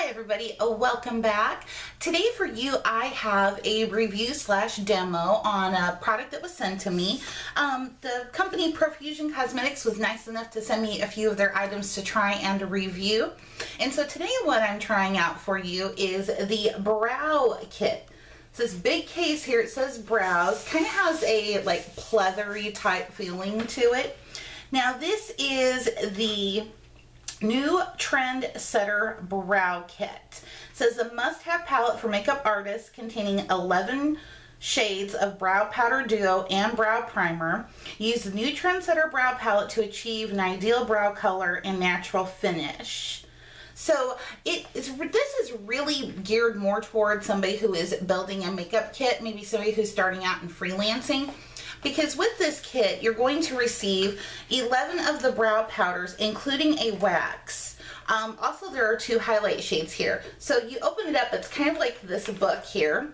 Hi everybody, welcome back. Today for you I have a review slash demo on a product that was sent to me. The company Profusion Cosmetics was nice enough to send me a few of their items to try and review. And so today what I'm trying out for you is the brow kit. It's this big case here, it says brows, kind of has a like pleathery type feeling to it. Now this is the new Trendsetter Brow Kit. It says a must-have palette for makeup artists containing 11 shades of brow powder duo and brow primer. Use the new Trendsetter Brow Palette to achieve an ideal brow color and natural finish. So this is really geared more towards somebody who is building a makeup kit, maybe somebody who's starting out in freelancing. Because with this kit, you're going to receive 11 of the brow powders, including a wax. Also, there are 2 highlight shades here. So you open it up, it's kind of like this book here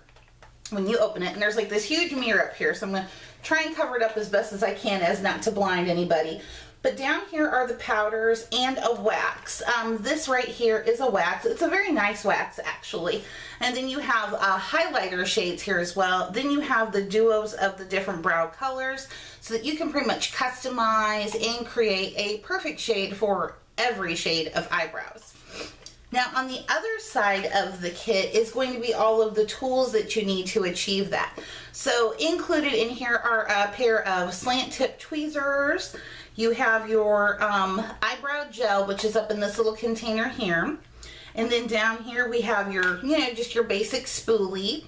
when you open it. And there's like this huge mirror up here. So I'm going to try and cover it up as best as I can as not to blind anybody. But down here are the powders and a wax. This right here is a wax. It's a very nice wax, actually. And then you have highlighter shades here as well. Then you have the duos of the different brow colors so that you can pretty much customize and create a perfect shade for every shade of eyebrows. Now on the other side of the kit is going to be all of the tools that you need to achieve that. So included in here are a pair of slant tip tweezers. You have your eyebrow gel, which is up in this little container here. And then down here we have your, just your basic spoolie.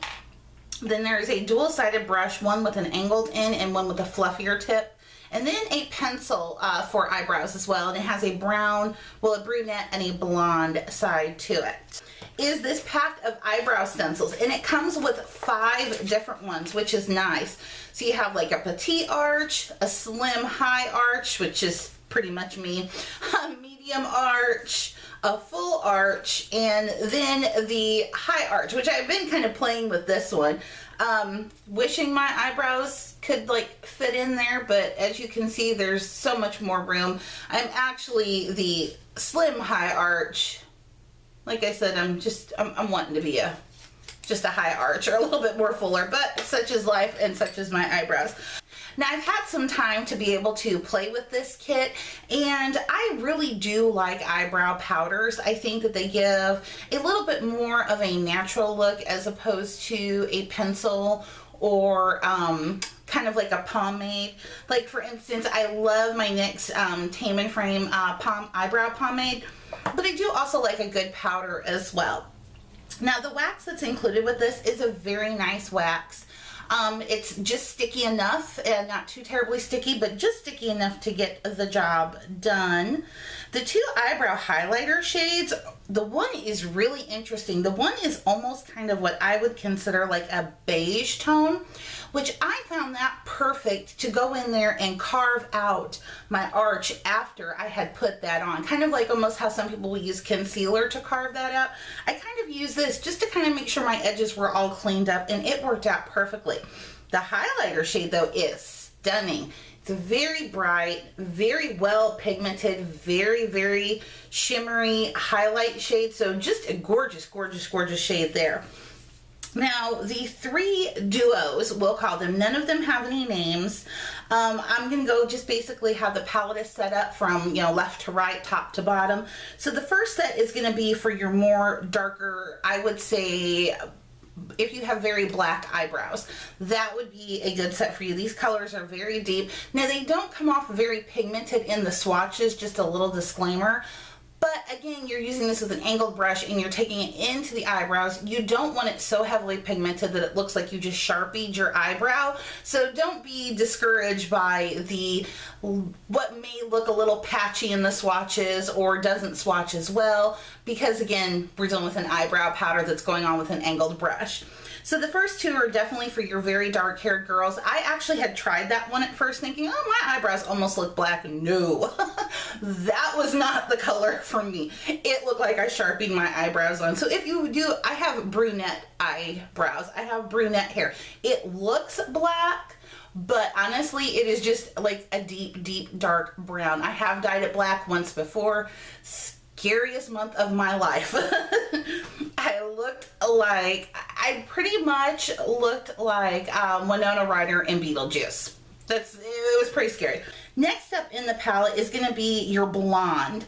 Then there's a dual-sided brush, one with an angled end and one with a fluffier tip. And then a pencil for eyebrows as well. And it has a brown, well, a brunette and a blonde side to it. Is this pack of eyebrow stencils, and it comes with 5 different ones, which is nice. So you have like a petite arch, a slim high arch, which is pretty much me, a medium arch, a full arch, and then the high arch, which I've been kind of playing with this one. Wishing my eyebrows could like fit in there, but as you can see, there's so much more room. I'm actually the slim high arch. Like I said, I'm wanting to be just a high arch or a little bit more fuller, but such is life and such is my eyebrows. Now I've had some time to be able to play with this kit, and I really do like eyebrow powders. I think that they give a little bit more of a natural look as opposed to a pencil or kind of like a pomade. Like for instance, I love my NYX Tame and Frame eyebrow pomade, but I do also like a good powder as well. Now the wax that's included with this is a very nice wax. It's just sticky enough, and not too terribly sticky, but just sticky enough to get the job done. The 2 eyebrow highlighter shades, the one is really interesting. The one is almost kind of what I would consider like a beige tone, which I found that perfect to go in there and carve out my arch after I had put that on. Kind of like almost how some people will use concealer to carve that out. I kind of use this just to kind of make sure my edges were all cleaned up, and it worked out perfectly. The highlighter shade though is stunning. It's very bright, very well pigmented, very, very shimmery highlight shade. So just a gorgeous, gorgeous, gorgeous shade there. Now the 3 duos, we'll call them, none of them have any names. I'm going to go just basically how the palette is set up from left to right, top to bottom. So the first set is going to be for your more darker, I would say, if you have very black eyebrows, that would be a good set for you. These colors are very deep. Now they don't come off very pigmented in the swatches, just a little disclaimer. But again, you're using this with an angled brush and you're taking it into the eyebrows. You don't want it so heavily pigmented that it looks like you just Sharpied your eyebrow. So don't be discouraged by what may look a little patchy in the swatches or doesn't swatch as well, because again, we're dealing with an eyebrow powder that's going on with an angled brush. So the first 2 are definitely for your very dark haired girls. I actually had tried that one at first thinking, oh, my eyebrows almost look black. No, that was not the color for me. It looked like I Sharpied my eyebrows on. So if you do, I have brunette eyebrows. I have brunette hair. It looks black, but honestly, it is just like a deep, deep dark brown. I have dyed it black once before. Scariest month of my life. like, I pretty much looked like Winona Ryder in Beetlejuice. It was pretty scary. Next up in the palette is going to be your blonde.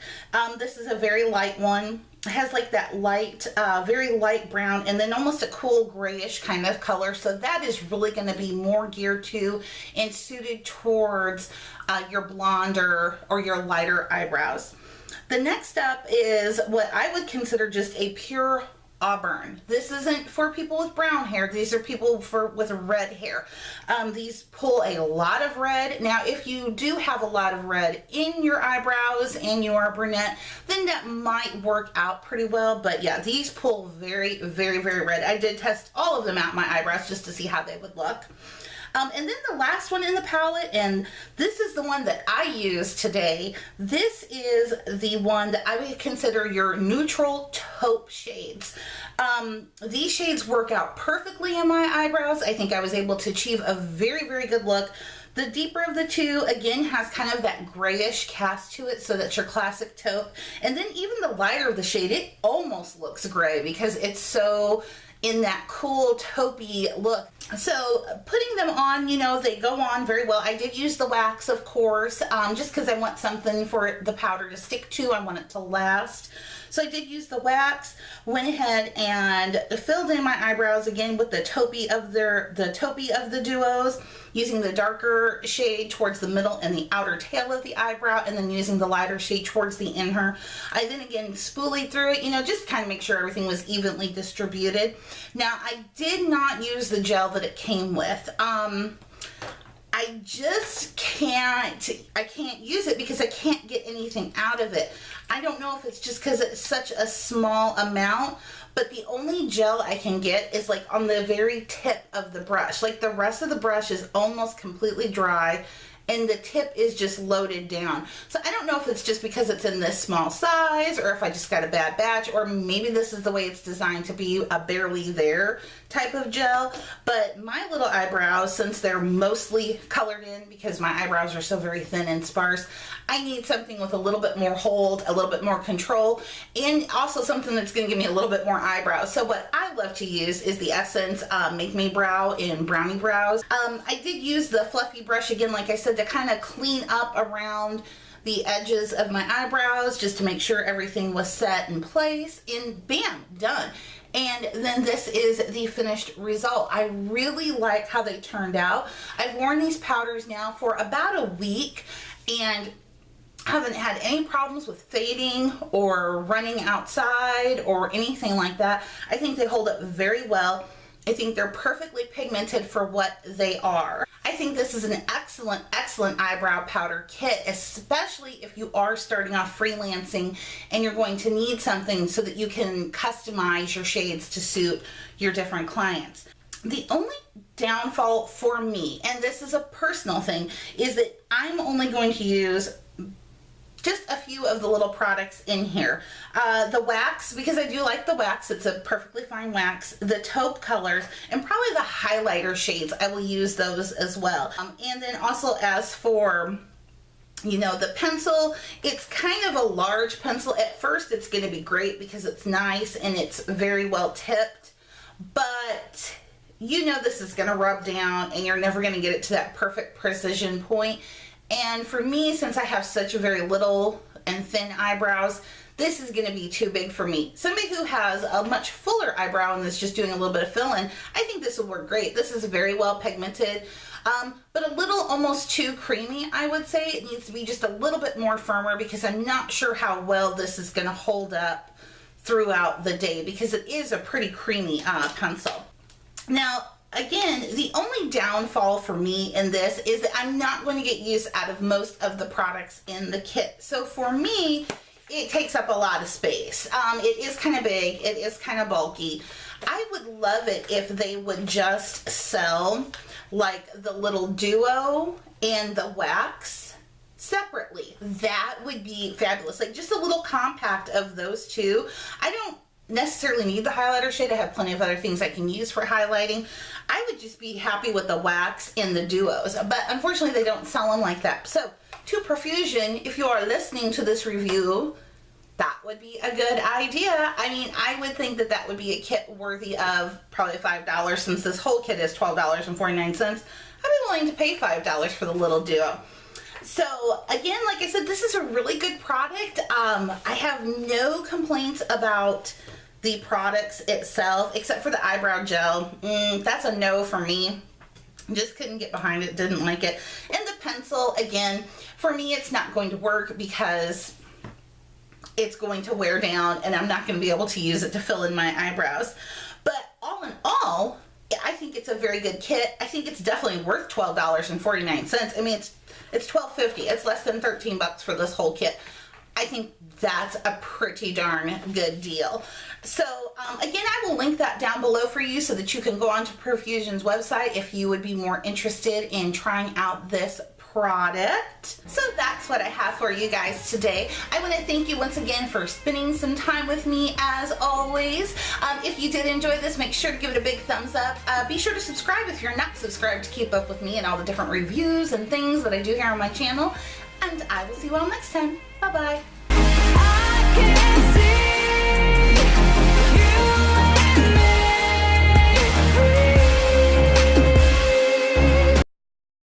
This is a very light one. It has like that light, very light brown, and then almost a cool grayish kind of color. So that is really going to be more geared to and suited towards your blonder or your lighter eyebrows. The next up is what I would consider just a pure Auburn. This isn't for people with brown hair. These are people with red hair. These pull a lot of red. Now, if you do have a lot of red in your eyebrows and you are brunette, then that might work out pretty well. But yeah, these pull very, very, very red. I did test all of them out my eyebrows just to see how they would look. And then the last one in the palette, and this is the one that I use today. This is the one that I would consider your neutral taupe shades. These shades work out perfectly in my eyebrows. I think I was able to achieve a very, very good look. The deeper of the two, again, has kind of that grayish cast to it, so that's your classic taupe. And then even the lighter of the shade, it almost looks gray because it's so in that cool taupey look. So putting them on, you know, they go on very well. I did use the wax, of course, just because I want something for the powder to stick to. I want it to last. So I did use the wax, went ahead and filled in my eyebrows again with the taupey of the duos, using the darker shade towards the middle and the outer tail of the eyebrow, and then using the lighter shade towards the inner. I then again spoolied through it, you know, just kind of make sure everything was evenly distributed. Now, I did not use the gel that it came with. I just can't use it because I can't get anything out of it. I don't know if it's just because it's such a small amount, but the only gel I can get is like on the very tip of the brush. Like the rest of the brush is almost completely dry and the tip is just loaded down. So I don't know if it's just because it's in this small size or if I just got a bad batch, or maybe this is the way it's designed to be a barely there type of gel. But my little eyebrows, since they're mostly colored in because my eyebrows are so very thin and sparse, I need something with a little bit more hold, a little bit more control, and also something that's going to give me a little bit more eyebrows. So what I love to use is the Essence Make Me Brow in Brownie Brows. I did use the fluffy brush again, like I said, to kind of clean up around the edges of my eyebrows just to make sure everything was set in place, and bam, done. And then this is the finished result. I really like how they turned out. I've worn these powders now for about a week and haven't had any problems with fading or running outside or anything like that. I think they hold up very well. I think they're perfectly pigmented for what they are. I think this is an excellent, excellent eyebrow powder kit, especially if you are starting off freelancing and you're going to need something so that you can customize your shades to suit your different clients. The only downfall for me, and this is a personal thing, is that I'm only going to use just a few of the little products in here. The wax, because I do like the wax, it's a perfectly fine wax, the taupe colors, and probably the highlighter shades, I will use those as well. And then also as for, you know, the pencil, it's kind of a large pencil. At first it's going to be great because it's nice and it's very well tipped, but you know this is going to rub down and you're never going to get it to that perfect precision point. And for me, since I have such a very little and thin eyebrows, this is going to be too big for me. Somebody who has a much fuller eyebrow and is just doing a little bit of fill-in, I think this will work great. This is very well pigmented, but a little almost too creamy, I would say. It needs to be just a little bit more firmer because I'm not sure how well this is going to hold up throughout the day because it is a pretty creamy pencil. Now, again, the only downfall for me in this is that I'm not going to get use out of most of the products in the kit. So for me, it takes up a lot of space. It is kind of big. It is kind of bulky. I would love it if they would just sell like the little duo and the wax separately. That would be fabulous. Like just a little compact of those two. I don't necessarily need the highlighter shade. I have plenty of other things I can use for highlighting. I would just be happy with the wax and the duos, but unfortunately they don't sell them like that. So to Profusion, if you are listening to this review, that would be a good idea. I mean, I would think that that would be a kit worthy of probably $5, since this whole kit is $12.49. I'd be willing to pay $5 for the little duo. So again, like I said, this is a really good product. I have no complaints about the products itself, except for the eyebrow gel. That's a no for me. Just couldn't get behind it, didn't like it. And the pencil, again, for me it's not going to work because it's going to wear down and I'm not going to be able to use it to fill in my eyebrows. But all in all, I think it's a very good kit. I think it's definitely worth $12.49. I mean, it's $12.50. It's less than 13 bucks for this whole kit. I think that's a pretty darn good deal. So again, I will link that down below for you so that you can go onto Profusion's website if you would be more interested in trying out this product. So that's what I have for you guys today. I want to thank you once again for spending some time with me as always. If you did enjoy this, make sure to give it a big thumbs up. Be sure to subscribe if you're not subscribed to keep up with me and all the different reviews and things that I do here on my channel. And I will see you all next time. Bye bye.